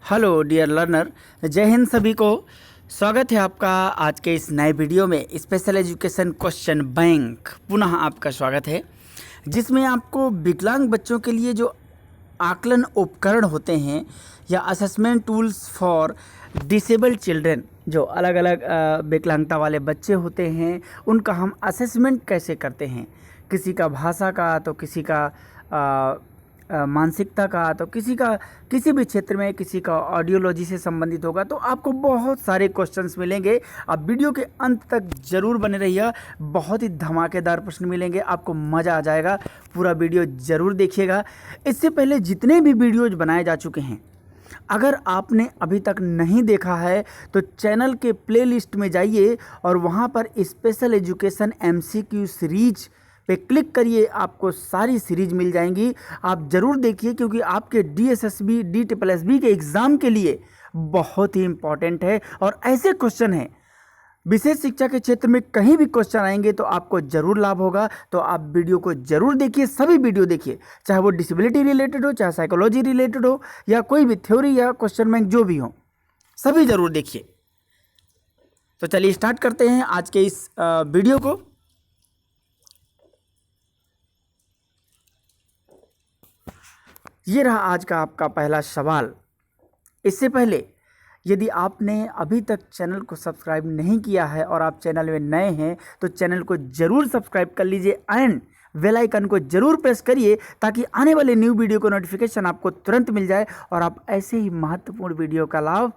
Hello dear learner, जय हिंद सभी को। स्वागत है आपका आज के इस नए वीडियो में। स्पेशल एजुकेशन क्वेश्चन बैंक पुनः आपका स्वागत है, जिसमें आपको विकलांग बच्चों के लिए जो आकलन उपकरण होते हैं या assessment tools for disabled children, जो अलग अलग विकलांगता वाले बच्चे होते हैं, उनका हम असेसमेंट कैसे करते हैं। किसी का भाषा का, तो किसी का मानसिकता का, तो किसी का किसी भी क्षेत्र में, किसी का ऑडियोलॉजी से संबंधित होगा। तो आपको बहुत सारे क्वेश्चंस मिलेंगे। आप वीडियो के अंत तक ज़रूर बने रहिए, बहुत ही धमाकेदार प्रश्न मिलेंगे, आपको मज़ा आ जाएगा। पूरा वीडियो ज़रूर देखिएगा। इससे पहले जितने भी वीडियोज बनाए जा चुके हैं, अगर आपने अभी तक नहीं देखा है तो चैनल के प्लेलिस्ट में जाइए और वहाँ पर स्पेशल एजुकेशन MCQ सीरीज पे क्लिक करिए, आपको सारी सीरीज मिल जाएंगी। आप ज़रूर देखिए, क्योंकि आपके DSSB DSSB के एग्ज़ाम के लिए बहुत ही इम्पॉर्टेंट है। और ऐसे क्वेश्चन हैं, विशेष शिक्षा के क्षेत्र में कहीं भी क्वेश्चन आएंगे तो आपको ज़रूर लाभ होगा। तो आप वीडियो को ज़रूर देखिए, सभी वीडियो देखिए, चाहे वो डिसेबिलिटी रिलेटेड हो, चाहे साइकोलॉजी रिलेटेड हो, या कोई भी थ्योरी या क्वेश्चन बैंक जो भी हो, सभी ज़रूर देखिए। तो चलिए स्टार्ट करते हैं आज के इस वीडियो को। ये रहा आज का आपका पहला सवाल। इससे पहले यदि आपने अभी तक चैनल को सब्सक्राइब नहीं किया है और आप चैनल में नए हैं तो चैनल को ज़रूर सब्सक्राइब कर लीजिए एंड बेल आइकन को ज़रूर प्रेस करिए, ताकि आने वाले न्यू वीडियो का नोटिफिकेशन आपको तुरंत मिल जाए और आप ऐसे ही महत्वपूर्ण वीडियो का लाभ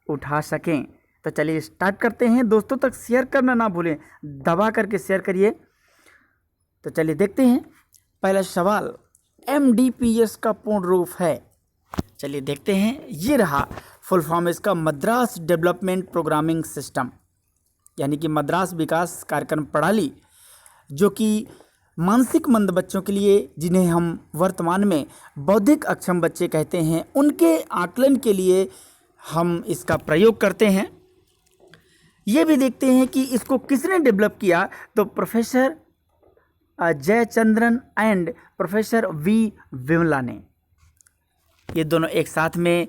उठा सकें। तो चलिए स्टार्ट करते हैं। दोस्तों तक शेयर करना ना भूलें, दबा करके शेयर करिए। तो चलिए देखते हैं पहला सवाल। MDPS का पूर्ण रूप है, चलिए देखते हैं। ये रहा फुल फॉर्म इसका, मद्रास डेवलपमेंट प्रोग्रामिंग सिस्टम, यानी कि मद्रास विकास कार्यक्रम प्रणाली, जो कि मानसिक मंद बच्चों के लिए, जिन्हें हम वर्तमान में बौद्धिक अक्षम बच्चे कहते हैं, उनके आकलन के लिए हम इसका प्रयोग करते हैं। ये भी देखते हैं कि इसको किसने डेवलप किया, तो professor Jayachandran and professor V Vimala ने। ये दोनों एक साथ में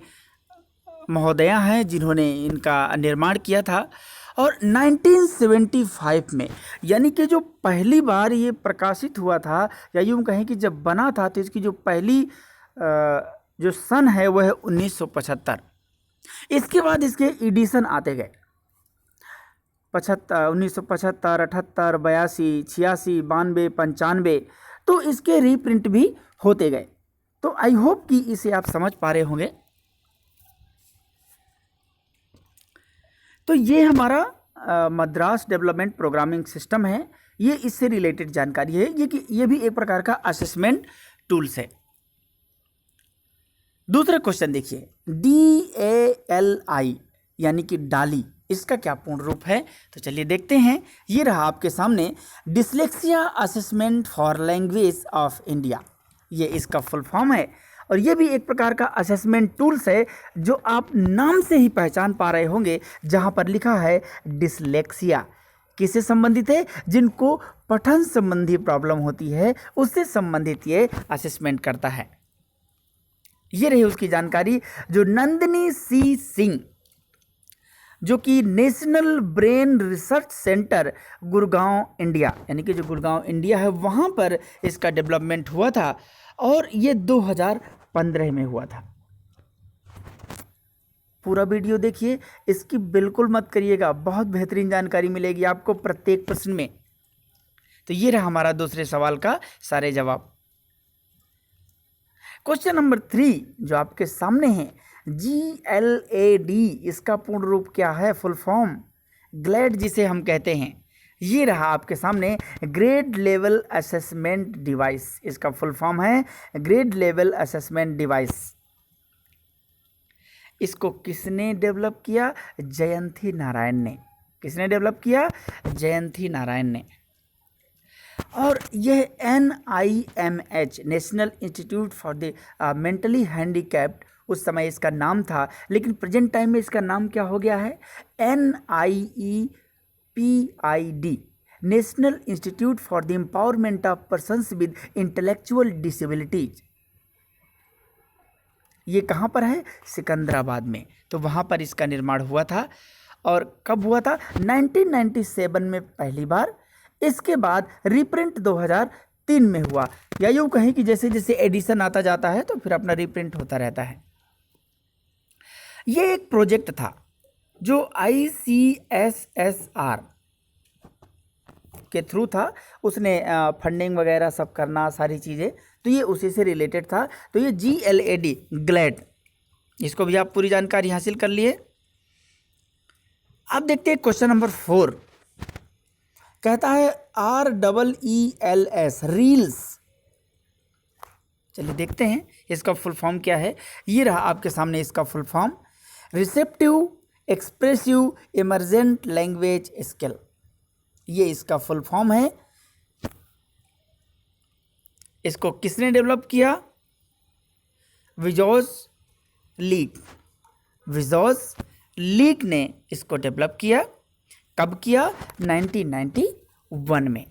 महोदया हैं जिन्होंने इनका निर्माण किया था। और 1975 में, यानी कि जो पहली बार ये प्रकाशित हुआ था, या यूँ कहें कि जब बना था, तो इसकी जो पहली जो सन है वह है 1975। इसके बाद इसके एडिशन आते गए, 1975, 78, 82, 86, 92, 95, तो इसके रीप्रिंट भी होते गए। तो आई होप कि इसे आप समझ पा रहे होंगे। तो ये हमारा मद्रास डेवलपमेंट प्रोग्रामिंग सिस्टम है। ये इससे रिलेटेड जानकारी है, ये कि ये भी एक प्रकार का असेसमेंट टूल्स है। दूसरा क्वेश्चन देखिए, DALI यानी कि डाली, इसका क्या पूर्ण रूप है, तो चलिए देखते हैं। ये रहा आपके सामने, dyslexia assessment for language of India, ये इसका फुल फॉर्म है। और ये भी एक प्रकार का असेसमेंट टूल्स है, जो आप नाम से ही पहचान पा रहे होंगे, जहां पर लिखा है डिसलेक्सिया। किससे संबंधित है? जिनको पठन संबंधी प्रॉब्लम होती है, उससे संबंधित ये असेसमेंट करता है। ये रही उसकी जानकारी। जो नंदिनी C सिंह, जो कि national brain research centre Gurgaon India, यानी कि जो गुड़गांव इंडिया है, वहाँ पर इसका डेवलपमेंट हुआ था, और ये 2015 में हुआ था। पूरा वीडियो देखिए, इसकी बिल्कुल मत करिएगा, बहुत बेहतरीन जानकारी मिलेगी आपको प्रत्येक प्रश्न में। तो ये रहा हमारा दूसरे सवाल का सारे जवाब। क्वेश्चन नंबर 3 जो आपके सामने है, GLAD, इसका पूर्ण रूप क्या है, फुल फॉर्म? ग्लैड जिसे हम कहते हैं। ये रहा आपके सामने, ग्रेड लेवल असेसमेंट डिवाइस, इसका फुल फॉर्म है ग्रेड लेवल असेसमेंट डिवाइस। इसको किसने डेवलप किया? जयंती नारायण ने। किसने डेवलप किया? जयंती नारायण ने। और यह NIMH, national institute for the mentally handicapped, उस समय इसका नाम था, लेकिन प्रेजेंट टाइम में इसका नाम क्या हो गया है? NIEPID, national institute for the empowerment of persons with intellectual disabilities. ये कहाँ पर है? सिकंदराबाद में। तो वहाँ पर इसका निर्माण हुआ था। और कब हुआ था? 1997 में पहली बार। इसके बाद रीप्रिंट 2003 में हुआ, या यूँ कहें कि जैसे जैसे एडिशन आता जाता है तो फिर अपना रीप्रिंट होता रहता है। ये एक प्रोजेक्ट था जो ICSSR के थ्रू था। उसने फंडिंग वगैरह सब करना, सारी चीज़ें, तो ये उसी से रिलेटेड था। तो ये GLAD, ग्लैड, इसको भी आप पूरी जानकारी हासिल कर लिए। अब देखते हैं क्वेश्चन नंबर 4। कहता है REELS, रील्स। चलिए देखते हैं इसका फुल फॉर्म क्या है। ये रहा आपके सामने इसका full form, receptive expressive emergent language skill. ये इसका फुल फॉर्म है। इसको किसने डेवलप किया? विजोस लीक। विजोस लीक ने इसको डेवलप किया। कब किया? 1991 में।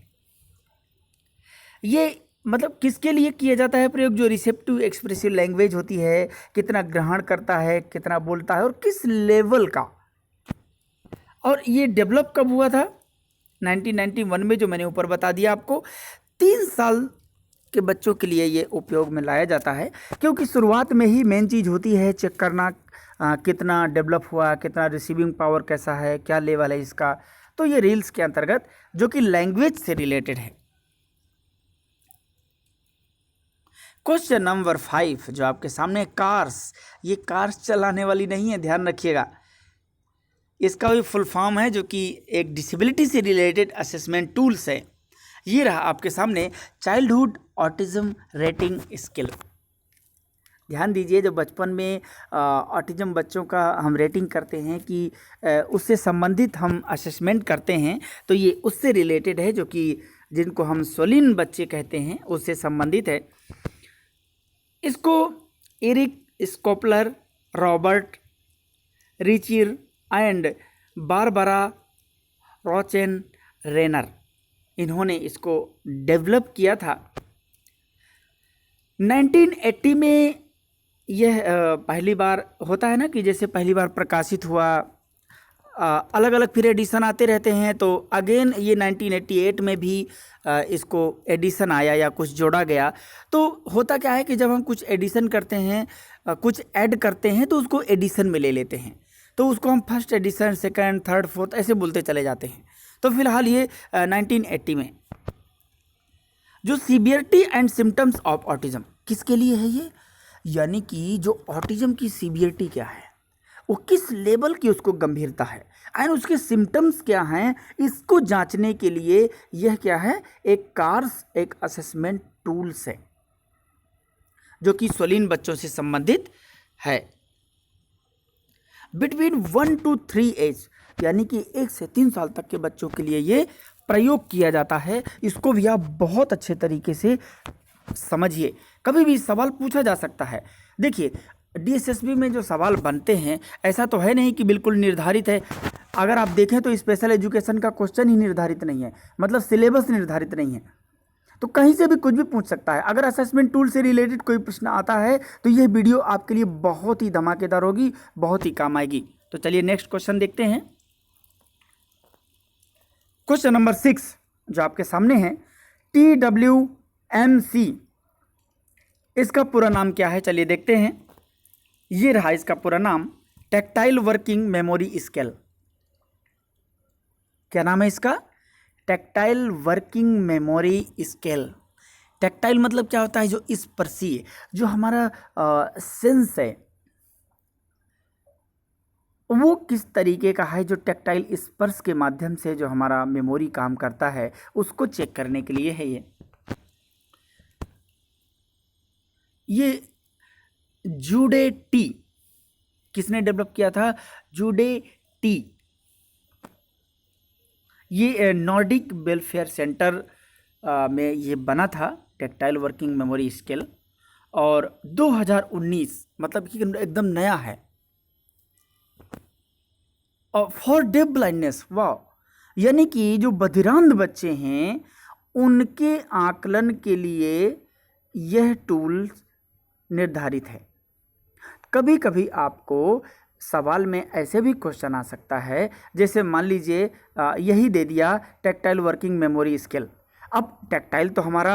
ये मतलब किसके लिए किया जाता है प्रयोग? जो रिसेप्टिव एक्सप्रेसिव लैंग्वेज होती है, कितना ग्रहण करता है, कितना बोलता है और किस लेवल का। और ये डेवलप कब हुआ था? 1991 में, जो मैंने ऊपर बता दिया आपको। 3 साल के बच्चों के लिए ये उपयोग में लाया जाता है, क्योंकि शुरुआत में ही मेन चीज़ होती है चेक करना कितना डेवलप हुआ, कितना रिसीविंग पावर कैसा है, क्या लेवल है इसका। तो ये रील्स के अंतर्गत, जो कि लैंग्वेज से रिलेटेड है। क्वेश्चन नंबर 5 जो आपके सामने, कार्स। ये कार्स चलाने वाली नहीं है, ध्यान रखिएगा। इसका भी फुल फॉर्म है, जो कि एक डिसेबिलिटी से रिलेटेड असेसमेंट टूल्स है। ये रहा आपके सामने, चाइल्डहुड ऑटिज्म रेटिंग स्किल। ध्यान दीजिए, जब बचपन में ऑटिज्म बच्चों का हम रेटिंग करते हैं कि उससे संबंधित हम असेसमेंट करते हैं, तो ये उससे रिलेटेड है, जो कि जिनको हम सोलिन बच्चे कहते हैं, उससे संबंधित है। इसको एरिक स्कोपलर, रॉबर्ट रिचिर एंड बारबरा रॉचेन रेनर, इन्होंने इसको डेवलप किया था। 1980 में यह पहली बार होता है ना, कि जैसे पहली बार प्रकाशित हुआ, अलग अलग फिर एडिशन आते रहते हैं। तो अगेन ये 1988 में भी इसको एडिशन आया या कुछ जोड़ा गया। तो होता क्या है कि जब हम कुछ एडिशन करते हैं, कुछ ऐड करते हैं, तो उसको एडिशन में ले लेते हैं। तो उसको हम first edition, second, third, fourth ऐसे बोलते चले जाते हैं। तो फिलहाल ये 1980 में, जो severity and symptoms of autism, किसके लिए है ये? यानी कि जो ऑटिज्म की सीवियरिटी क्या है, वो किस लेवल की उसको गंभीरता है, एंड उसके सिम्टम्स क्या हैं, इसको जांचने के लिए यह क्या है? एक कार्स, एक असेसमेंट टूल्स है, जो कि सोलिन बच्चों से संबंधित है। बिटवीन 1 to 3 एज, यानी कि 1 से 3 साल तक के बच्चों के लिए ये प्रयोग किया जाता है। इसको भी आप बहुत अच्छे तरीके से समझिए, कभी भी सवाल पूछा जा सकता है। देखिए, DSSB में जो सवाल बनते हैं, ऐसा तो है नहीं कि बिल्कुल निर्धारित है। अगर आप देखें तो स्पेशल एजुकेशन का क्वेश्चन ही निर्धारित नहीं है, मतलब सिलेबस निर्धारित नहीं है, तो कहीं से भी कुछ भी पूछ सकता है। अगर असेसमेंट टूल से रिलेटेड कोई प्रश्न आता है तो यह वीडियो आपके लिए बहुत ही धमाकेदार होगी, बहुत ही काम आएगी। तो चलिए नेक्स्ट क्वेश्चन देखते हैं। क्वेश्चन नंबर 6 जो आपके सामने है, TWMC, इसका पूरा नाम क्या है? चलिए देखते हैं। ये रहा इसका पूरा नाम, टैक्टाइल वर्किंग मेमोरी स्केल। क्या नाम है इसका? Tactile working memory scale. Tactile मतलब क्या होता है? जो स्पर्शीय, जो हमारा सेंस है, वो किस तरीके का है, जो टैक्टाइल स्पर्श के माध्यम से जो हमारा मेमोरी काम करता है, उसको चेक करने के लिए है ये जूडे टी। किसने डेवलप किया था? जूडे टी। ये नॉर्डिक वेलफेयर सेंटर में ये बना था, टैक्टाइल वर्किंग मेमोरी स्केल, और 2019, मतलब कि एकदम नया है। और फॉर डेफ ब्लाइंडनेस, वाह, यानी कि जो बधिरांध बच्चे हैं उनके आकलन के लिए यह टूल निर्धारित है। कभी कभी आपको सवाल में ऐसे भी क्वेश्चन आ सकता है, जैसे मान लीजिए यही दे दिया टैक्टाइल वर्किंग मेमोरी स्किल। अब टैक्टाइल तो हमारा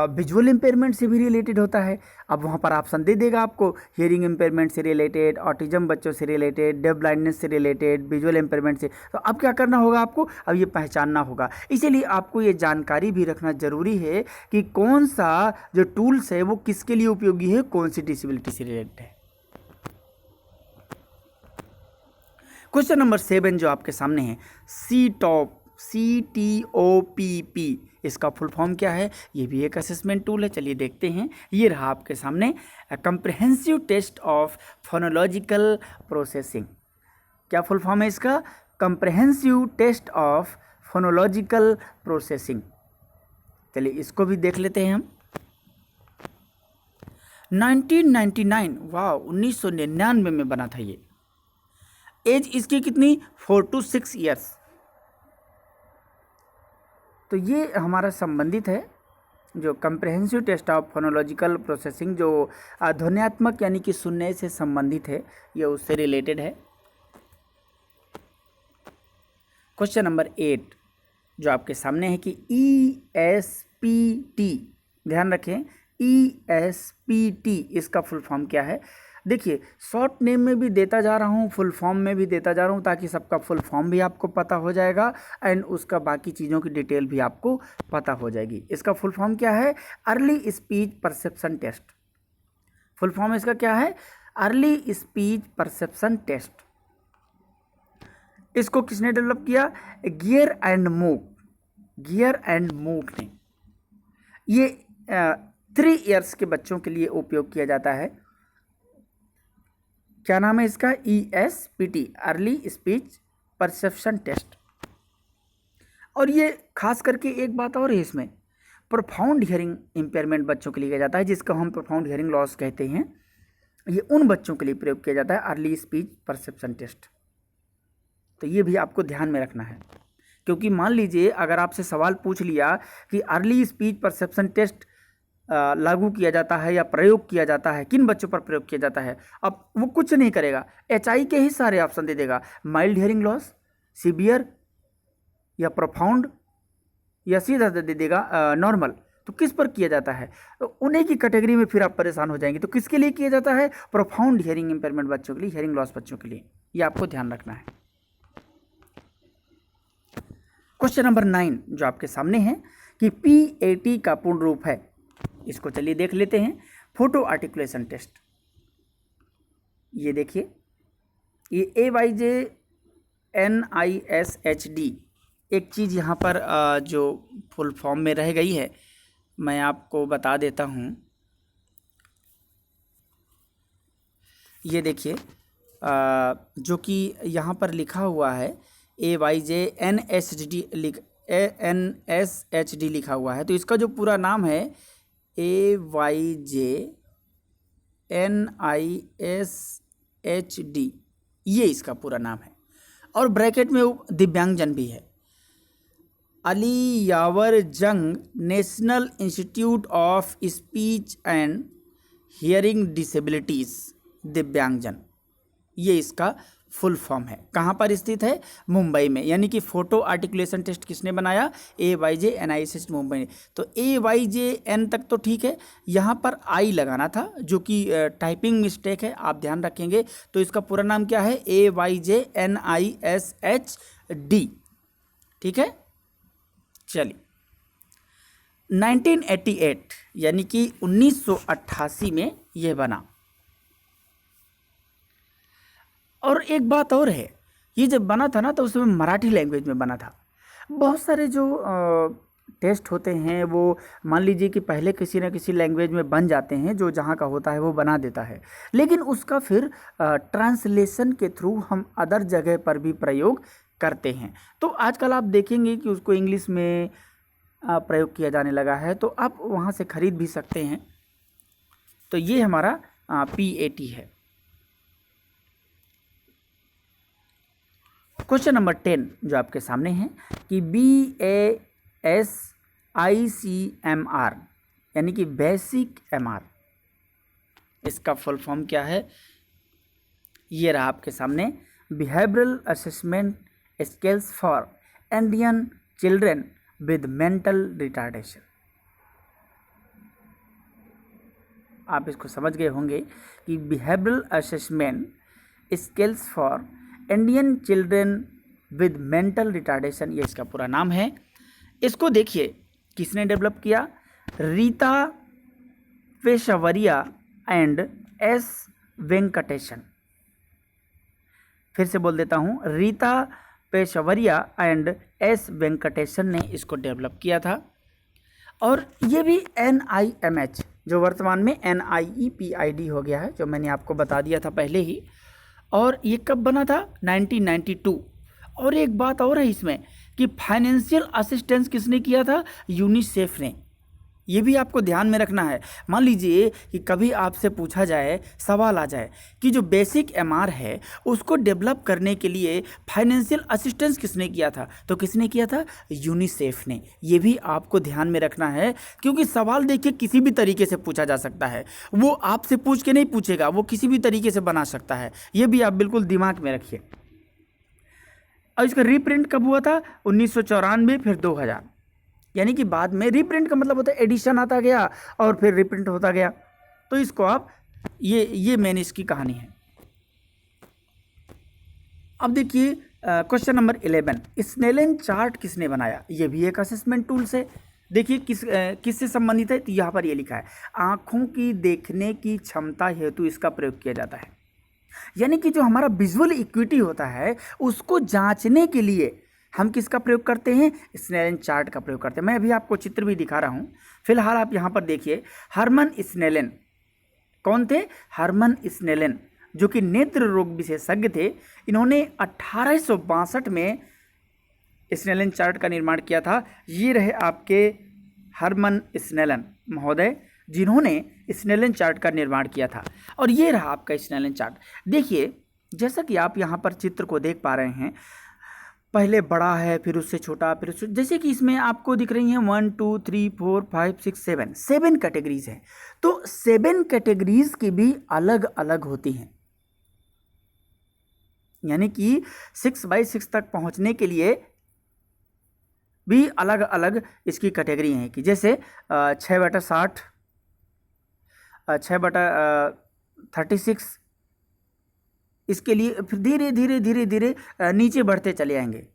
विजुअल इम्पेयरमेंट से भी रिलेटेड होता है। अब वहाँ पर ऑप्शन दे देगा आपको हियरिंग इम्पेयरमेंट से रिलेटेड, ऑटिज्म बच्चों से रिलेटेड, डेफ ब्लाइंडनेस से रिलेटेड, विजुअल इम्पेयरमेंट से। तो अब क्या करना होगा आपको, अब ये पहचानना होगा। इसीलिए आपको ये जानकारी भी रखना जरूरी है कि कौन सा जो टूल्स है वो किसके लिए उपयोगी है, कौन सी डिसेबिलिटी से रिलेटेड है। क्वेश्चन नंबर 7 जो आपके सामने है, CTOPP, इसका फुल फॉर्म क्या है? ये भी एक असेसमेंट टूल है। चलिए देखते हैं। ये रहा आपके सामने, comprehensive test of phonological processing. क्या फुल फॉर्म है इसका? Comprehensive test of phonological processing. चलिए इसको भी देख लेते हैं हम। 1999, वाह, 1999 में बना था ये। एज इसकी कितनी? 4 to 6 ईयर्स। तो ये हमारा संबंधित है जो comprehensive test of phonological processing, जो ध्वन्यात्मक यानी कि सुनने से संबंधित है, ये उससे रिलेटेड है। क्वेश्चन नंबर 8 जो आपके सामने है कि ESPT, ध्यान रखें, ESPT इसका फुल फॉर्म क्या है? देखिए, शॉर्ट नेम में भी देता जा रहा हूँ, फुल फॉर्म में भी देता जा रहा हूँ, ताकि सबका फुल फॉर्म भी आपको पता हो जाएगा एंड उसका बाकी चीज़ों की डिटेल भी आपको पता हो जाएगी। इसका फुल फॉर्म क्या है? Early speech perception test. Full form इसका क्या है? Early speech perception test. इसको किसने डेवलप किया? गियर एंड मूक ने। ये 3 ईयर्स के बच्चों के लिए उपयोग किया जाता है। क्या नाम है इसका? ESPT, early speech perception test. और ये खास करके एक बात और है इसमें, प्रोफाउंड हियरिंग इम्पेयरमेंट बच्चों के लिए किया जाता है, जिसको हम प्रोफाउंड हियरिंग लॉस कहते हैं। ये उन बच्चों के लिए प्रयोग किया जाता है अर्ली स्पीच परसेप्शन टेस्ट। तो ये भी आपको ध्यान में रखना है, क्योंकि मान लीजिए अगर आपसे सवाल पूछ लिया कि अर्ली स्पीच परसेप्शन टेस्ट लागू किया जाता है या प्रयोग किया जाता है, किन बच्चों पर प्रयोग किया जाता है, अब वो कुछ नहीं करेगा, HI के ही सारे ऑप्शन दे देगा, माइल्ड हियरिंग लॉस, सीवियर या प्रोफाउंड, या सीधा दे देगा नॉर्मल। तो किस पर किया जाता है? तो उन्हीं की कैटेगरी में फिर आप परेशान हो जाएंगे। तो किसके लिए किया जाता है? प्रोफाउंड हियरिंग इम्पेयरमेंट बच्चों के लिए, हियरिंग लॉस बच्चों के लिए। ये आपको ध्यान रखना है। क्वेश्चन नंबर 9 जो आपके सामने है कि PAT का पूर्ण रूप है, इसको चलिए देख लेते हैं। Photo articulation test. ये देखिए, ये AYJNISHD एक चीज़ यहाँ पर जो फुल फॉर्म में रह गई है, मैं आपको बता देता हूँ। ये देखिए, जो कि यहाँ पर लिखा हुआ है AYJNSHD NSHD लिखा हुआ है। तो इसका जो पूरा नाम है AYJNISHD, ये इसका पूरा नाम है। और ब्रैकेट में दिव्यांगजन भी है। अली यावर जंग national institute of speech and hearing disabilities दिव्यांगजन, ये इसका फुल फॉर्म है। कहाँ पर स्थित है? मुंबई में। यानी कि फोटो आर्टिकुलेशन टेस्ट किसने बनाया? AYJNISHD मुंबई ने। तो AYJN तक तो ठीक है, यहाँ पर I लगाना था, जो कि टाइपिंग मिस्टेक है, आप ध्यान रखेंगे। तो इसका पूरा नाम क्या है? AYJNISHD, ठीक है। चलिए, 1988 यानी कि 1988 में यह बना। और एक बात और है, ये जब बना था ना तो उसमें मराठी लैंग्वेज में बना था। बहुत सारे जो टेस्ट होते हैं वो मान लीजिए कि पहले किसी न किसी लैंग्वेज में बन जाते हैं, जो जहाँ का होता है वो बना देता है, लेकिन उसका फिर ट्रांसलेशन के थ्रू हम अदर जगह पर भी प्रयोग करते हैं। तो आजकल आप देखेंगे कि उसको इंग्लिश में प्रयोग किया जाने लगा है, तो आप वहाँ से ख़रीद भी सकते हैं। तो ये हमारा PAT है। क्वेश्चन नंबर 10 जो आपके सामने है कि BASICMR यानी कि बेसिक MR, इसका फुल फॉर्म क्या है? ये रहा आपके सामने behavioural assessment skills for Indian children with mental retardation. आप इसको समझ गए होंगे कि behavioural assessment skills for Indian children with mental retardation, ये इसका पूरा नाम है। इसको देखिए किसने डेवलप किया, रीता पेशावरिया एंड एस वेंकटेशन। फिर से बोल देता हूँ, रीता पेशावरिया एंड एस वेंकटेशन ने इसको डेवलप किया था। और ये भी NIMH जो वर्तमान में NIEPID हो गया है, जो मैंने आपको बता दिया था पहले ही। और ये कब बना था, 1992। और एक बात और है इसमें कि फाइनेंशियल असिस्टेंस किसने किया था, यूनिसेफ ने। ये भी आपको ध्यान में रखना है। मान लीजिए कि कभी आपसे पूछा जाए, सवाल आ जाए कि जो बेसिक MR है उसको डेवलप करने के लिए फाइनेंशियल असिस्टेंस किसने किया था, तो किसने किया था, यूनिसेफ ने। ये भी आपको ध्यान में रखना है, क्योंकि सवाल देखिए किसी भी तरीके से पूछा जा सकता है। वो आपसे पूछ के नहीं पूछेगा, वो किसी भी तरीके से बना सकता है। ये भी आप बिल्कुल दिमाग में रखिए। और इसका रीप्रिंट कब हुआ था, 1994, फिर 2000। यानी कि बाद में रीप्रिंट का मतलब होता है एडिशन आता गया और फिर रीप्रिंट होता गया। तो इसको आप ये मैंने इसकी कहानी है। अब देखिए क्वेश्चन नंबर 11, स्नेलन चार्ट किसने बनाया। ये भी एक असेसमेंट टूल से। देखिए किससे संबंधित है, तो यहाँ पर ये लिखा है, आँखों की देखने की क्षमता हेतु इसका प्रयोग किया जाता है। यानी कि जो हमारा विजुअल इक्विटी होता है उसको जांचने के लिए हम किसका प्रयोग करते हैं, स्नेलन चार्ट का प्रयोग करते हैं। मैं अभी आपको चित्र भी दिखा रहा हूँ। फिलहाल आप यहाँ पर देखिए, हरमन स्नेलन कौन थे, हरमन स्नेलन जो कि नेत्र रोग विशेषज्ञ थे। इन्होंने 1862 में स्नेलन चार्ट का निर्माण किया था। ये रहे आपके हरमन स्नेलन महोदय, जिन्होंने स्नेलन चार्ट का निर्माण किया था। और ये रहा आपका स्नेलन चार्ट। देखिए जैसा कि आप यहाँ पर चित्र को देख पा रहे हैं, पहले बड़ा है, फिर उससे छोटा, फिर उससे, जैसे कि इसमें आपको दिख रही हैं 1 2 3 4 5 6 7 कैटेगरीज हैं। तो 7 कैटेगरीज की भी अलग अलग होती हैं। यानी कि 6x6 तक पहुंचने के लिए भी अलग अलग इसकी कैटेगरी हैं। कि जैसे 6/60, 6/36, इसके लिए फिर धीरे धीरे धीरे धीरे नीचे बढ़ते चले आएंगे।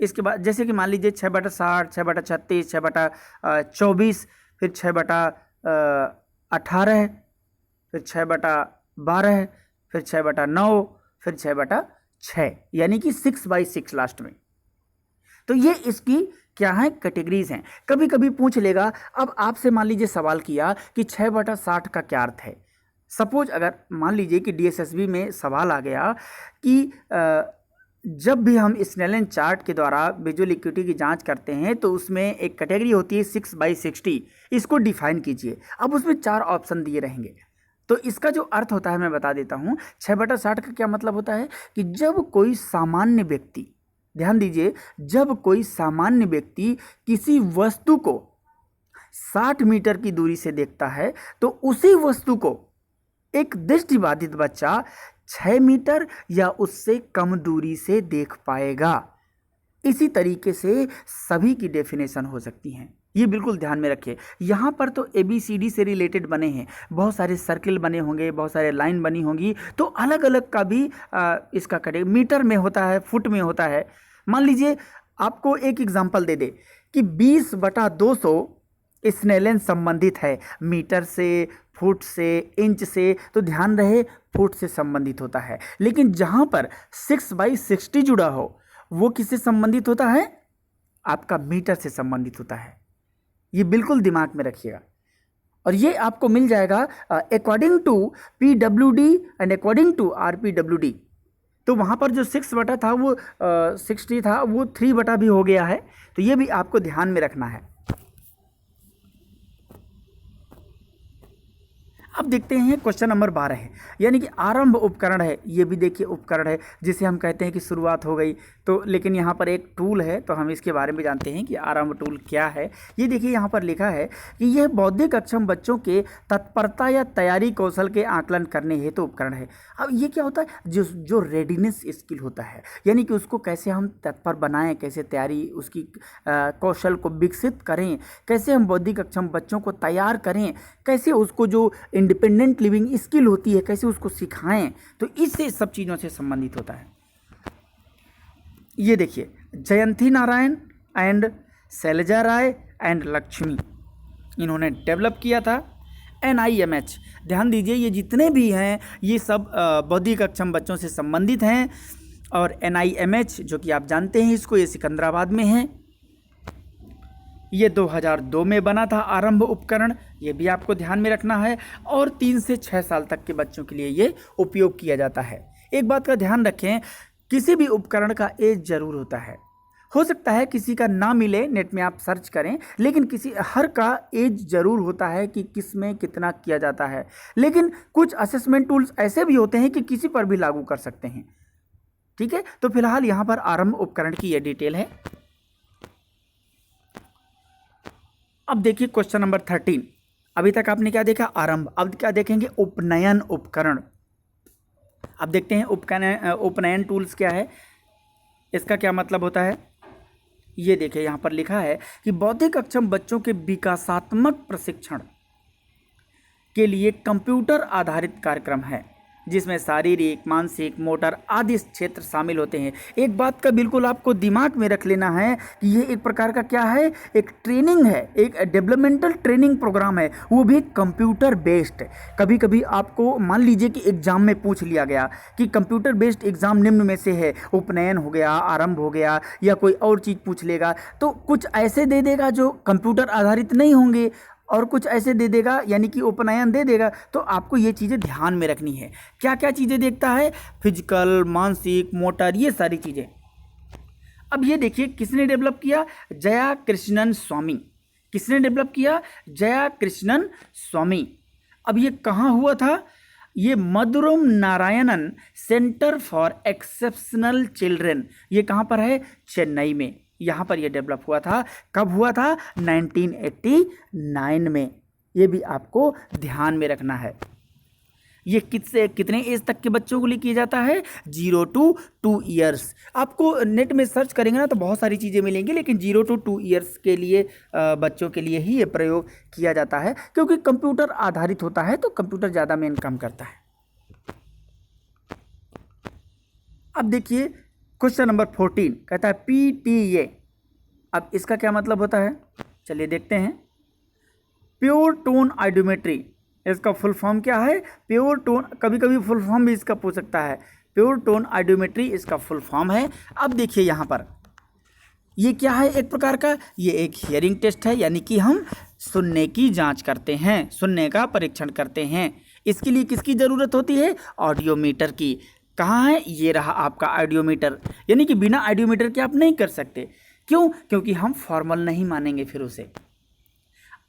इसके बाद जैसे कि मान लीजिए 6/60, 6/36, 6/24, फिर 6/18, फिर 6/12, फिर 6/9, फिर 6/6, यानी कि 6x6 लास्ट में। तो ये इसकी क्या है, कैटेगरीज हैं। कभी कभी पूछ लेगा, अब आपसे मान लीजिए सवाल किया कि 6/60 का क्या अर्थ है। सपोज अगर मान लीजिए कि DSSB में सवाल आ गया कि जब भी हम स्नेलन चार्ट के द्वारा विजुअल इक्विटी की जांच करते हैं तो उसमें एक कैटेगरी होती है 6/60, इसको डिफाइन कीजिए। अब उसमें 4 ऑप्शन दिए रहेंगे। तो इसका जो अर्थ होता है मैं बता देता हूँ। 6/60 का क्या मतलब होता है कि जब कोई सामान्य व्यक्ति, ध्यान दीजिए, जब कोई सामान्य व्यक्ति किसी वस्तु को 60 मीटर की दूरी से देखता है तो उसी वस्तु को एक दृष्टिबाधित बच्चा 6 मीटर या उससे कम दूरी से देख पाएगा। इसी तरीके से सभी की डेफिनेशन हो सकती हैं। ये बिल्कुल ध्यान में रखिए। यहाँ पर तो ABCD से रिलेटेड बने हैं, बहुत सारे सर्किल बने होंगे, बहुत सारे लाइन बनी होंगी, तो अलग अलग का भी इसका कटे मीटर में होता है, फुट में होता है। मान लीजिए आपको एक एग्जांपल दे दे कि 20/200 स्नेलन संबंधित है, मीटर से, फुट से, इंच से, तो ध्यान रहे फुट से संबंधित होता है। लेकिन जहाँ पर 6/60 जुड़ा हो वो किससे संबंधित होता है, आपका मीटर से संबंधित होता है। ये बिल्कुल दिमाग में रखिएगा। और ये आपको मिल जाएगा according to PWD and according to RPWD। तो वहाँ पर जो 6 था वो 60 था, वो 3 भी हो गया है। तो ये भी आपको ध्यान में रखना है। अब देखते हैं क्वेश्चन नंबर 12 है, यानी कि आरंभ उपकरण है। ये भी देखिए उपकरण है जिसे हम कहते हैं कि शुरुआत हो गई। तो लेकिन यहाँ पर एक टूल है, तो हम इसके बारे में जानते हैं कि आरंभ टूल क्या है। ये देखिए यहाँ पर लिखा है कि यह बौद्धिक अक्षम बच्चों के तत्परता या तैयारी कौशल के आकलन करने हेतु उपकरण है। अब ये क्या होता है, जो रेडीनेस स्किल होता है, यानी कि उसको कैसे हम तत्पर बनाएं, कैसे तैयारी उसकी कौशल को विकसित करें, कैसे हम बौद्धिक अक्षम बच्चों को तैयार करें, कैसे उसको जो इंडिपेंडेंट लिविंग स्किल होती है कैसे उसको सिखाएं, तो इससे सब चीज़ों से संबंधित होता है। ये देखिए जयंती नारायण एंड शैलजा राय एंड लक्ष्मी, इन्होंने डेवलप किया था NIMH। ध्यान दीजिए ये जितने भी हैं ये सब बौद्धिक अक्षम बच्चों से संबंधित हैं। और NIMH जो कि आप जानते हैं इसको, ये सिकंदराबाद में है। ये 2002 में बना था आरंभ उपकरण, ये भी आपको ध्यान में रखना है। और 3 से 6 साल तक के बच्चों के लिए ये उपयोग किया जाता है। एक बात का ध्यान रखें, किसी भी उपकरण का एज जरूर होता है। हो सकता है किसी का ना मिले, नेट में आप सर्च करें, लेकिन हर का एज जरूर होता है कि किस में कितना किया जाता है। लेकिन कुछ असेसमेंट टूल्स ऐसे भी होते हैं कि किसी पर भी लागू कर सकते हैं। ठीक है, तो फिलहाल यहाँ पर आरंभ उपकरण की ये डिटेल है। अब देखिए क्वेश्चन नंबर 13। अभी तक आपने क्या देखा, आरंभ। अब क्या देखेंगे, उपनयन उपकरण। अब देखते हैं उपनयन टूल्स क्या है, इसका क्या मतलब होता है। ये देखिए यहाँ पर लिखा है कि बौद्धिक अक्षम बच्चों के विकासात्मक प्रशिक्षण के लिए कंप्यूटर आधारित कार्यक्रम है जिसमें शारीरिक, मानसिक, मोटर आदि क्षेत्र शामिल होते हैं। एक बात का बिल्कुल आपको दिमाग में रख लेना है कि ये एक प्रकार का क्या है, एक ट्रेनिंग है, एक डेवलपमेंटल ट्रेनिंग प्रोग्राम है, वो भी कंप्यूटर बेस्ड। कभी कभी आपको मान लीजिए कि एग्जाम में पूछ लिया गया कि कंप्यूटर बेस्ड एग्जाम निम्न में से है, उपनयन हो गया, आरंभ हो गया, या कोई और चीज़ पूछ लेगा, तो कुछ ऐसे दे देगा जो कंप्यूटर आधारित नहीं होंगे और कुछ ऐसे दे देगा यानी कि उपनयन दे देगा। तो आपको ये चीज़ें ध्यान में रखनी है। क्या क्या चीज़ें देखता है, फिजिकल, मानसिक, मोटर, ये सारी चीज़ें। अब ये देखिए किसने डेवलप किया, जया कृष्णन स्वामी। किसने डेवलप किया, जया कृष्णन स्वामी। अब ये कहाँ हुआ था, ये मधुरम Narayanan centre for exceptional children, ये कहाँ पर है, चेन्नई में। यहाँ पर ये डेवलप हुआ था। कब हुआ था, 1989 में। ये भी आपको ध्यान में रखना है। ये कितने एज तक के बच्चों को लिए किया जाता है, 0 to 2 ईयर्स। आपको नेट में सर्च करेंगे ना तो बहुत सारी चीज़ें मिलेंगी, लेकिन 0 to 2 ईयर्स के लिए बच्चों के लिए ही ये प्रयोग किया जाता है, क्योंकि कंप्यूटर आधारित होता है तो कंप्यूटर ज़्यादा मेन काम करता है। अब देखिए क्वेश्चन नंबर 14 कहता है PTA। अब इसका क्या मतलब होता है, चलिए देखते हैं। प्योर टोन आइडियोमेट्री, इसका फुल फॉर्म क्या है, प्योर टोन, कभी कभी फुल फॉर्म भी इसका पूछ सकता है। प्योर टोन आइडियोमेट्री इसका फुल फॉर्म है। अब देखिए यहाँ पर ये क्या है, एक प्रकार का ये एक हियरिंग टेस्ट है, यानी कि हम सुनने की जांच करते हैं, सुनने का परीक्षण करते हैं। इसके लिए किसकी ज़रूरत होती है, ऑडियोमीटर की। कहाँ है, ये रहा आपका ऑडियोमीटर, यानी कि बिना ऑडियोमीटर के आप नहीं कर सकते। क्यों, क्योंकि हम फॉर्मल नहीं मानेंगे, फिर उसे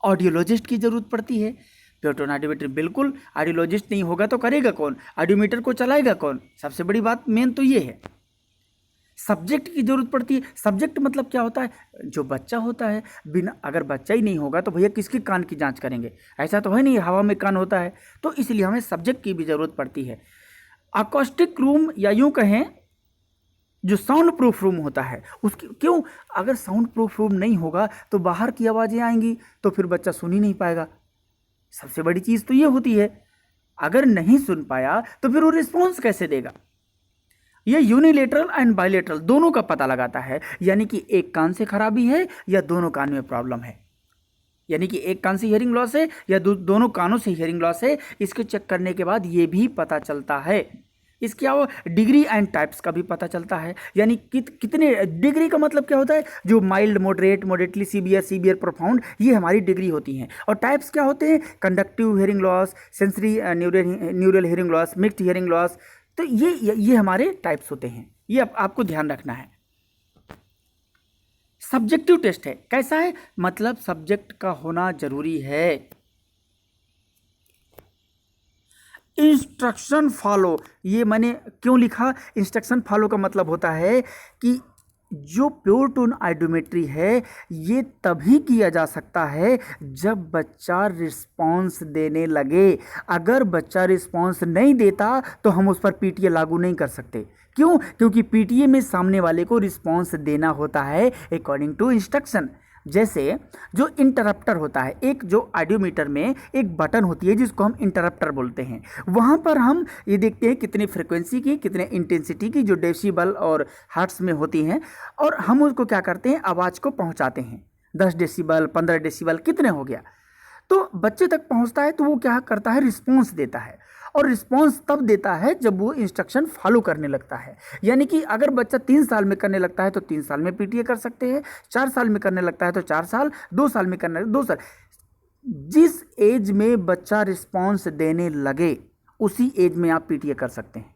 ऑडियोलॉजिस्ट की ज़रूरत पड़ती है। प्योर टोन आइडियोमीटर, बिल्कुल ऑडियोलॉजिस्ट नहीं होगा तो करेगा कौन, ऑडियोमीटर को चलाएगा कौन। सबसे बड़ी बात मेन तो ये है। सब्जेक्ट की जरूरत पड़ती है। सब्जेक्ट मतलब क्या होता है, जो बच्चा होता है। बिना, अगर बच्चा ही नहीं होगा तो भैया किसके कान की जांच करेंगे, ऐसा तो है नहीं, हवा में कान होता है। तो इसलिए हमें सब्जेक्ट की भी ज़रूरत पड़ती है। अकॉस्टिक रूम, या यूँ कहें जो साउंड प्रूफ रूम होता है उसकी, क्यों, अगर साउंड प्रूफ रूम नहीं होगा तो बाहर की आवाज़ें आएंगी तो फिर बच्चा सुन ही नहीं पाएगा। सबसे बड़ी चीज़ तो ये होती है, अगर नहीं सुन पाया तो फिर वो रिस्पॉन्स कैसे देगा। ये यूनिलेटरल एंड बायलेटरल दोनों का पता लगाता है, यानी कि एक कान से खराबी है या दोनों कान में प्रॉब्लम है, यानी कि एक कान से हियरिंग लॉस है या दोनों कानों से हियरिंग लॉस है। इसके चेक करने के बाद ये भी पता चलता है। इसके अलावा डिग्री एंड टाइप्स का भी पता चलता है, यानी कितने डिग्री का मतलब क्या होता है, जो mild, moderate, moderately severe, severe, profound, ये हमारी डिग्री होती हैं। और टाइप्स क्या होते हैं, conductive hearing loss, sensory neural hearing loss, mixed hearing loss. तो ये हमारे टाइप्स होते हैं, ये आपको ध्यान रखना है। सब्जेक्टिव टेस्ट है, कैसा है, मतलब सब्जेक्ट का होना जरूरी है। Instruction follow. ये मैंने क्यों लिखा? इंस्ट्रक्शन फॉलो का मतलब होता है कि जो प्योर टोन आइडियोमेट्री है ये तभी किया जा सकता है जब बच्चा रिस्पॉन्स देने लगे। अगर बच्चा रिस्पॉन्स नहीं देता तो हम उस पर पीटीए लागू नहीं कर सकते। क्यों? क्योंकि पीटीए में सामने वाले को रिस्पॉन्स देना होता है अकॉर्डिंग टू इंस्ट्रक्शन। जैसे जो इंटरप्टर होता है, एक जो आइडियोमीटर में एक बटन होती है जिसको हम इंटरप्टर बोलते हैं, वहाँ पर हम ये देखते हैं कितनी फ्रिक्वेंसी की, कितने इंटेंसिटी की, जो डेसिबल और हर्ट्ज में होती हैं, और हम उसको क्या करते हैं, आवाज़ को पहुँचाते हैं। 10 डेसिबल, 15 डेसिबल, कितने हो गया, तो बच्चे तक पहुँचता है तो वो क्या करता है, रिस्पॉन्स देता है। और रिस्पॉन्स तब देता है जब वो इंस्ट्रक्शन फॉलो करने लगता है। यानी कि अगर बच्चा 3 साल में करने लगता है तो 3 साल में पीटीए कर सकते हैं, 4 साल में करने लगता है तो 4 साल, 2 साल में करने 2 साल। जिस एज में बच्चा रिस्पॉन्स देने लगे उसी एज में आप पीटीए कर सकते हैं।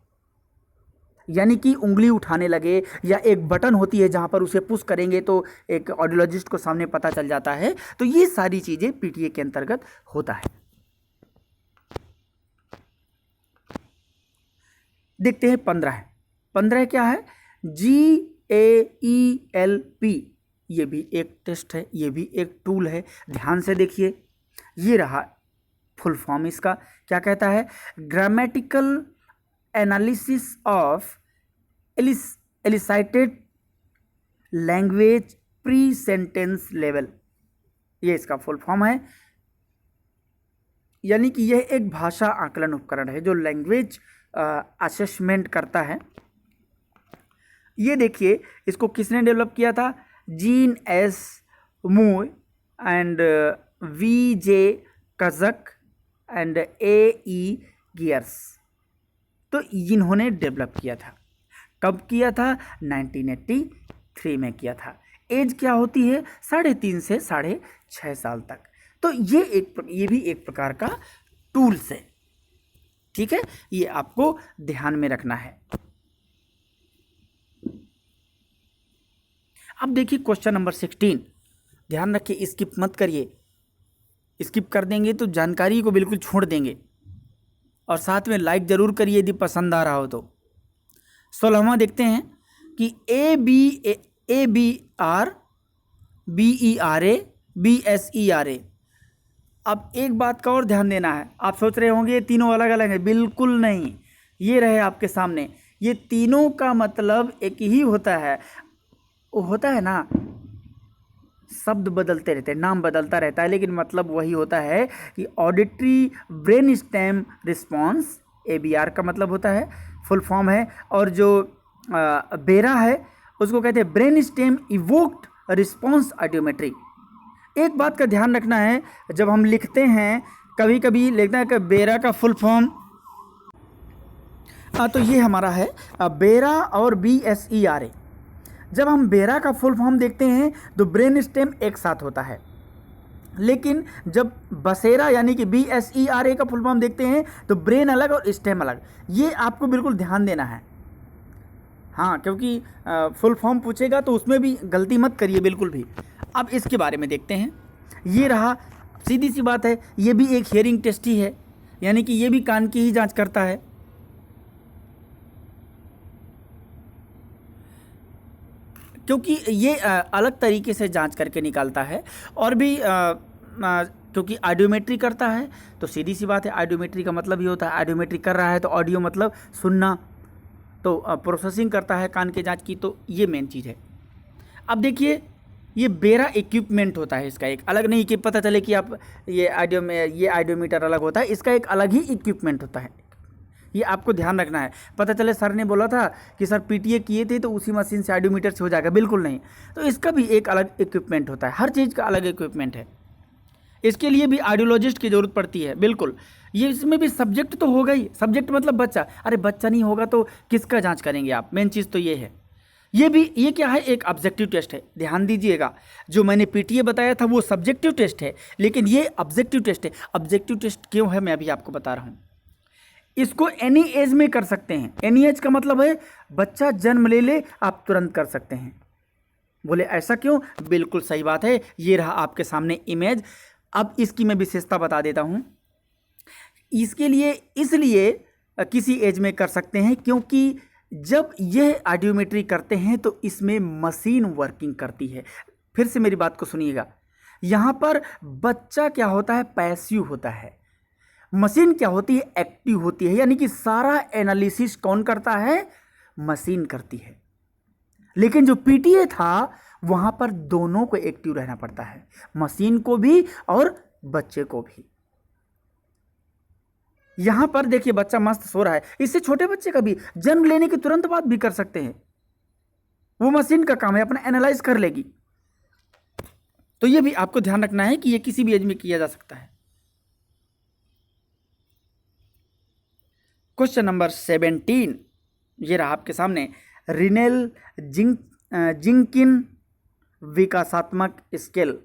यानी कि उंगली उठाने लगे, या एक बटन होती है जहाँ पर उसे पुश करेंगे तो एक ऑडियोलॉजिस्ट को सामने पता चल जाता है। तो ये सारी चीज़ें पीटीए के अंतर्गत होता है। देखते हैं 15 है। 15 क्या है? GAELP। ये भी एक टेस्ट है, ये भी एक टूल है। ध्यान से देखिए, ये रहा फुल फॉर्म इसका। क्या कहता है? Grammatical analysis of elicited language pre sentence level, ये इसका फुल फॉर्म है। यानी कि यह एक भाषा आकलन उपकरण है जो लैंग्वेज असेसमेंट करता है। ये देखिए, इसको किसने डेवलप किया था? Jean S Moy and VJ Kazak and AE Gears. तो इन्होंने डेवलप किया था। कब किया था? 1983 में किया था। एज क्या होती है? 3.5 से 6.5 साल तक। तो ये भी एक प्रकार का टूल्स है। ठीक है, ये आपको ध्यान में रखना है। अब देखिए क्वेश्चन नंबर 16। ध्यान रखिए, स्किप मत करिए। स्किप कर देंगे तो जानकारी को बिल्कुल छोड़ देंगे। और साथ में लाइक जरूर करिए यदि पसंद आ रहा हो तो। 16वां देखते हैं कि ABR BERA BSERA। अब एक बात का और ध्यान देना है। आप सोच रहे होंगे ये तीनों अलग अलग हैं, बिल्कुल नहीं। ये रहे आपके सामने, ये तीनों का मतलब एक ही होता है। वो होता है ना, शब्द बदलते रहते हैं, नाम बदलता रहता है, लेकिन मतलब वही होता है कि auditory brain stem response, ABR का मतलब होता है, फुल फॉर्म है। और जो बेरा है उसको कहते हैं ब्रेन स्टेम इवोक्ड रिस्पॉन्स आइडियोमेट्री। एक बात का ध्यान रखना है, जब हम लिखते हैं कभी कभी लिखते हैं कि बेरा का फुल फॉर्म, तो ये हमारा है बेरा और BSERA। जब हम बेरा का फुल फॉर्म देखते हैं तो ब्रेन स्टेम एक साथ होता है, लेकिन जब बसेरा यानी कि BSERA का फुल फॉर्म देखते हैं तो ब्रेन अलग और स्टेम अलग। ये आपको बिल्कुल ध्यान देना है। हाँ, क्योंकि फुल फॉर्म पूछेगा तो उसमें भी गलती मत करिए बिल्कुल भी। अब इसके बारे में देखते हैं। ये रहा, सीधी सी बात है, ये भी एक हियरिंग टेस्ट ही है, यानी कि ये भी कान की ही जांच करता है। क्योंकि ये अलग तरीके से जांच करके निकालता है। और भी क्योंकि आइडियोमेट्री करता है, तो सीधी सी बात है, आइडियोमेट्री का मतलब ही होता है, आइडियोमेट्री कर रहा है तो ऑडियो मतलब सुनना, तो प्रोसेसिंग करता है कान के जांच की, तो ये मेन चीज़ है। अब देखिए, ये बेरा इक्विपमेंट होता है इसका, एक अलग नहीं कि पता चले कि आप ये आइडियोमीटर अलग होता है, इसका एक अलग ही इक्विपमेंट होता है। ये आपको ध्यान रखना है। पता चले सर ने बोला था कि सर पीटीए किए थे तो उसी मशीन से आइडियोमीटर से हो जाएगा, बिल्कुल नहीं। तो इसका भी एक अलग इक्विपमेंट होता है, हर चीज़ का अलग इक्विपमेंट है। इसके लिए भी आइडियोलॉजिस्ट की ज़रूरत पड़ती है, बिल्कुल। ये इसमें भी सब्जेक्ट तो होगा ही, सब्जेक्ट मतलब बच्चा। अरे बच्चा नहीं होगा तो किसका जांच करेंगे आप? मेन चीज़ तो ये है। ये क्या है, एक ऑब्जेक्टिव टेस्ट है। ध्यान दीजिएगा, जो मैंने पीटीए बताया था वो सब्जेक्टिव टेस्ट है, लेकिन ये ऑब्जेक्टिव टेस्ट है। ऑब्जेक्टिव टेस्ट क्यों है मैं अभी आपको बता रहा हूँ। इसको एनी एज में कर सकते हैं। एनी एज का मतलब है बच्चा जन्म ले आप तुरंत कर सकते हैं। बोले ऐसा क्यों? बिल्कुल सही बात है। ये रहा आपके सामने इमेज। अब इसकी मैं विशेषता बता देता हूँ। इसके लिए इसलिए किसी एज में कर सकते हैं क्योंकि जब यह ऑडियोमेट्री करते हैं तो इसमें मशीन वर्किंग करती है। फिर से मेरी बात को सुनिएगा, यहाँ पर बच्चा क्या होता है, पैसिव होता है, मशीन क्या होती है, एक्टिव होती है। यानी कि सारा एनालिसिस कौन करता है, मशीन करती है। लेकिन जो पीटीए था वहाँ पर दोनों को एक्टिव रहना पड़ता है, मशीन को भी और बच्चे को भी। यहां पर देखिए बच्चा मस्त सो रहा है, इससे छोटे बच्चे का भी जन्म लेने के तुरंत बाद भी कर सकते हैं, वो मशीन का काम है, अपना एनालाइज कर लेगी। तो ये भी आपको ध्यान रखना है कि ये किसी भी एज में किया जा सकता है। क्वेश्चन नंबर 17 ये रहा आपके सामने। रिनेल जिंकिन विकासात्मक स्केल,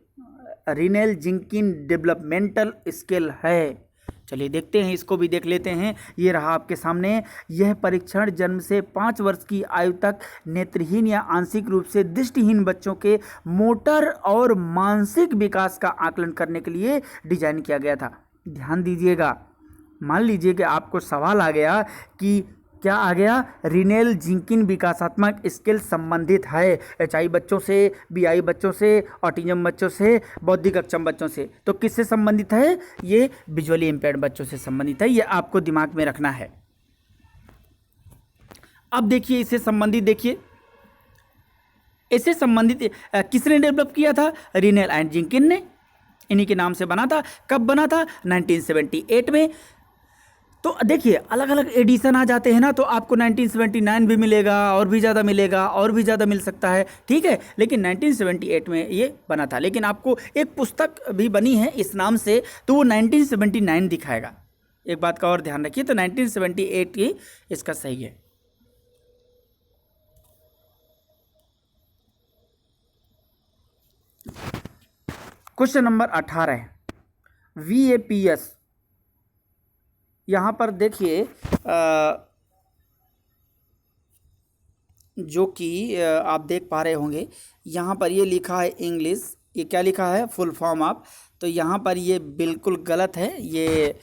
रिनेल जिंकिन डेवलपमेंटल स्केल है। चलिए देखते हैं, इसको भी देख लेते हैं। ये रहा आपके सामने। यह परीक्षण जन्म से 5 वर्ष की आयु तक नेत्रहीन या आंशिक रूप से दृष्टिहीन बच्चों के मोटर और मानसिक विकास का आकलन करने के लिए डिजाइन किया गया था। ध्यान दीजिएगा, मान लीजिए कि आपको सवाल आ गया कि क्या आ गया, रिनेल जिंकिन विकासात्मक स्किल संबंधित है एचआई बच्चों से, बीआई बच्चों से, ऑटिज्म बच्चों से, बौद्धिक अक्षम बच्चों से। तो किससे संबंधित है, ये विजुअली इंपेयर्ड बच्चों से संबंधित है। ये आपको दिमाग में रखना है। अब देखिए इससे संबंधित, देखिए इससे संबंधित किसने डेवलप किया था, रिनेल एंड जिंकिन ने, इन्हीं के नाम से बना था। कब बना था, 1978 में। तो देखिए अलग अलग एडिशन आ जाते हैं ना, तो आपको 1979 भी मिलेगा, और भी ज़्यादा मिलेगा, और भी ज़्यादा मिल सकता है, ठीक है। लेकिन 1978 में ये बना था। लेकिन आपको एक पुस्तक भी बनी है इस नाम से, तो वो 1979 दिखाएगा। एक बात का और ध्यान रखिए, तो 1978 ही इसका सही है। Question number 18 VAPS। यहाँ पर देखिए जो कि आप देख पा रहे होंगे, यहाँ पर ये लिखा है इंग्लिश, ये क्या लिखा है, फुल फॉर्म ऑफ। तो यहाँ पर ये बिल्कुल गलत है, ये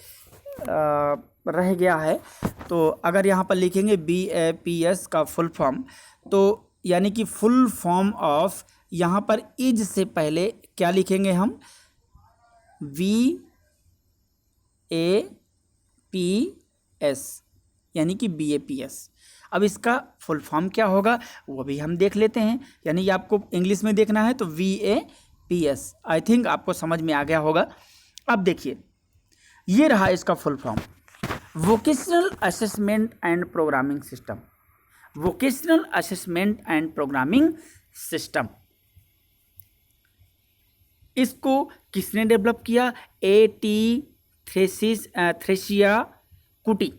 रह गया है। तो अगर यहाँ पर लिखेंगे BAPS का फुल फॉर्म, तो यानी कि फुल फॉर्म ऑफ, यहाँ पर इज से पहले क्या लिखेंगे हम, VAPS, यानी कि BAPS। अब इसका फुल फॉर्म क्या होगा वो भी हम देख लेते हैं। यानी ये आपको इंग्लिश में देखना है, तो VAPS, आई थिंक आपको समझ में आ गया होगा। अब देखिए ये रहा इसका full form, vocational assessment and programming system. Vocational assessment and programming system, इसको किसने डेवलप किया, AT थ्रेसिया कुटी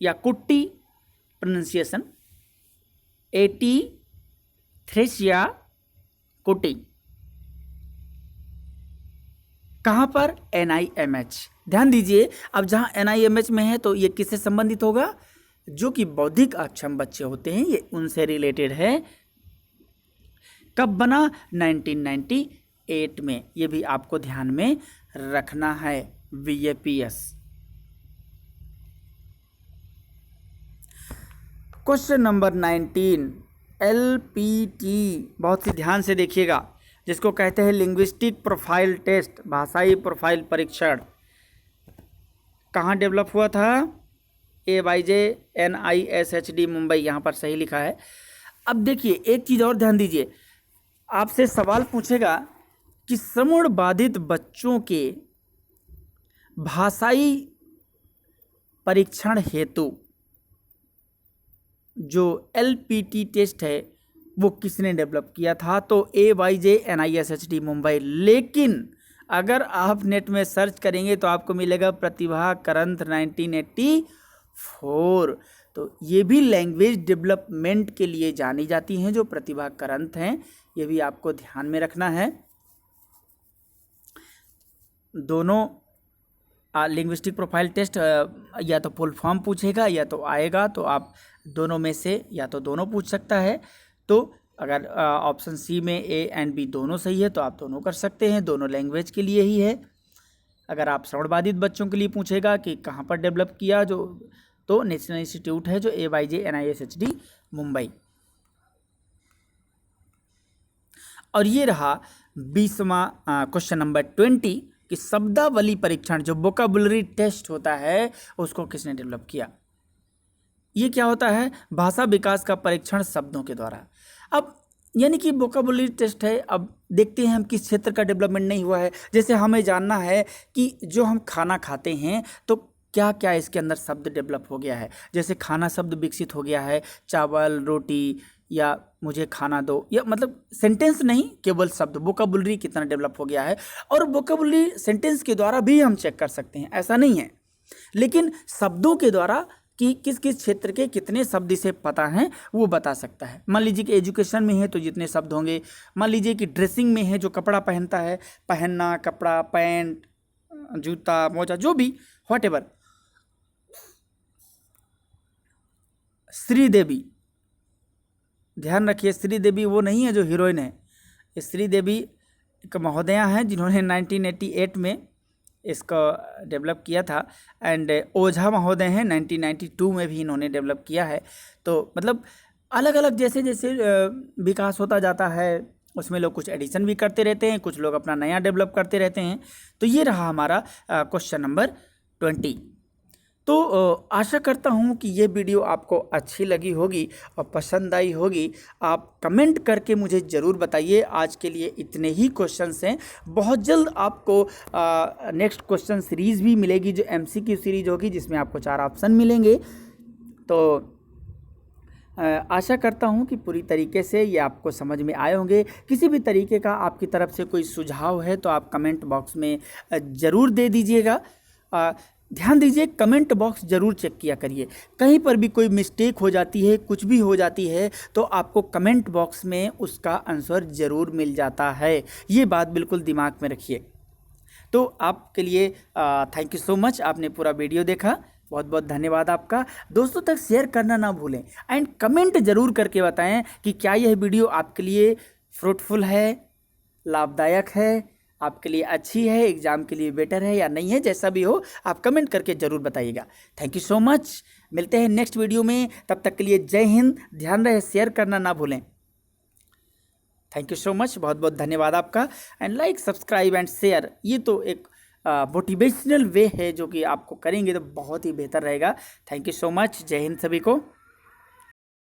या कुट्टी प्रोनाउंसिएशन, AT थ्रेसिया कुटी। कहाँ पर, NIMH। ध्यान दीजिए, अब जहाँ NIMH में है तो ये किससे संबंधित होगा, जो कि बौद्धिक अक्षम बच्चे होते हैं, ये उनसे रिलेटेड है। कब बना, 1998 में। ये भी आपको ध्यान में रखना है, VAPS। क्वेश्चन नंबर 19 LPT, बहुत ही ध्यान से देखिएगा, जिसको कहते हैं लिंग्विस्टिक प्रोफाइल टेस्ट, भाषाई प्रोफाइल परीक्षण। कहाँ डेवलप हुआ था, AYJ NISHD मुंबई, यहाँ पर सही लिखा है। अब देखिए एक चीज़ और ध्यान दीजिए, आपसे सवाल पूछेगा कि श्रवण बाधित बच्चों के भाषाई परीक्षण हेतु जो LPT टेस्ट है वो किसने डेवलप किया था, तो AYJ NISHD मुंबई। लेकिन अगर आप नेट में सर्च करेंगे तो आपको मिलेगा प्रतिभा करंत 1984। तो ये भी लैंग्वेज डेवलपमेंट के लिए जानी जाती हैं जो प्रतिभा करंत हैं, ये भी आपको ध्यान में रखना है। दोनों लिंग्विस्टिक प्रोफाइल टेस्ट या तो फुल फॉर्म पूछेगा या तो आएगा, तो आप दोनों में से या तो दोनों पूछ सकता है। तो अगर ऑप्शन सी में A एंड B दोनों सही है तो आप दोनों कर सकते हैं, दोनों लैंग्वेज के लिए ही है। अगर आप श्रवण बाधित बच्चों के लिए पूछेगा कि कहाँ पर डेवलप किया, जो तो नेशनल इंस्टीट्यूट है जो AYJ-NISHD मुंबई। और ये रहा 20वां क्वेश्चन नंबर 20 कि शब्दावली परीक्षण जो वोकैबुलरी टेस्ट होता है उसको किसने डेवलप किया। ये क्या होता है? भाषा विकास का परीक्षण शब्दों के द्वारा। अब यानी कि वोकैबुलरी टेस्ट है। अब देखते हैं हम किस क्षेत्र का डेवलपमेंट नहीं हुआ है। जैसे हमें जानना है कि जो हम खाना खाते हैं तो क्या क्या इसके अंदर शब्द डेवलप हो गया है। जैसे खाना शब्द विकसित हो गया है, चावल, रोटी, या मुझे खाना दो, या मतलब सेंटेंस नहीं, केवल शब्द। वोकैबुलरी कितना डेवलप हो गया है। और वोकैबुलरी सेंटेंस के द्वारा भी हम चेक कर सकते हैं, ऐसा नहीं है, लेकिन शब्दों के द्वारा कि किस किस क्षेत्र के कितने शब्द इसे पता हैं वो बता सकता है। मान लीजिए कि एजुकेशन में है तो जितने शब्द होंगे, मान लीजिए कि ड्रेसिंग में है, जो कपड़ा पहनता है, पहनना, कपड़ा, पैंट, जूता, मोजा, जो भी, व्हाटएवर। श्रीदेवी, ध्यान रखिए, श्रीदेवी वो नहीं है जो हीरोइन है। श्रीदेवी एक महोदया हैं जिन्होंने 1988 में इसको डेवलप किया था। एंड ओझा महोदय हैं 1992 में भी इन्होंने डेवलप किया है। तो मतलब अलग अलग जैसे जैसे विकास होता जाता है उसमें लोग कुछ एडिशन भी करते रहते हैं, कुछ लोग अपना नया डेवलप करते रहते हैं। तो ये रहा हमारा क्वेश्चन नंबर 20। तो आशा करता हूँ कि ये वीडियो आपको अच्छी लगी होगी और पसंद आई होगी। आप कमेंट करके मुझे ज़रूर बताइए। आज के लिए इतने ही क्वेश्चंस हैं। बहुत जल्द आपको नेक्स्ट क्वेश्चन सीरीज़ भी मिलेगी जो MCQ सीरीज होगी, जिसमें आपको 4 ऑप्शन मिलेंगे। तो आशा करता हूँ कि पूरी तरीके से ये आपको समझ में आए होंगे। किसी भी तरीके का आपकी तरफ से कोई सुझाव है तो आप कमेंट बॉक्स में ज़रूर दे दीजिएगा। ध्यान दीजिए, कमेंट बॉक्स ज़रूर चेक किया करिए। कहीं पर भी कोई मिस्टेक हो जाती है, कुछ भी हो जाती है, तो आपको कमेंट बॉक्स में उसका आंसर ज़रूर मिल जाता है। ये बात बिल्कुल दिमाग में रखिए। तो आपके लिए थैंक यू सो मच। आपने पूरा वीडियो देखा, बहुत बहुत धन्यवाद आपका। दोस्तों तक शेयर करना ना भूलें एंड कमेंट ज़रूर करके बताएं कि क्या यह वीडियो आपके लिए फ्रूटफुल है, लाभदायक है, आपके लिए अच्छी है, एग्ज़ाम के लिए बेटर है या नहीं है। जैसा भी हो आप कमेंट करके ज़रूर बताइएगा। Thank you so much. मिलते हैं नेक्स्ट वीडियो में, तब तक के लिए जय हिंद। ध्यान रहे, शेयर करना ना भूलें। थैंक यू सो मच, बहुत बहुत धन्यवाद आपका। And like, subscribe and share, ये तो एक मोटिवेशनल वे है जो कि आपको करेंगे तो बहुत ही बेहतर रहेगा। Thank you so much. जय हिंद सभी को।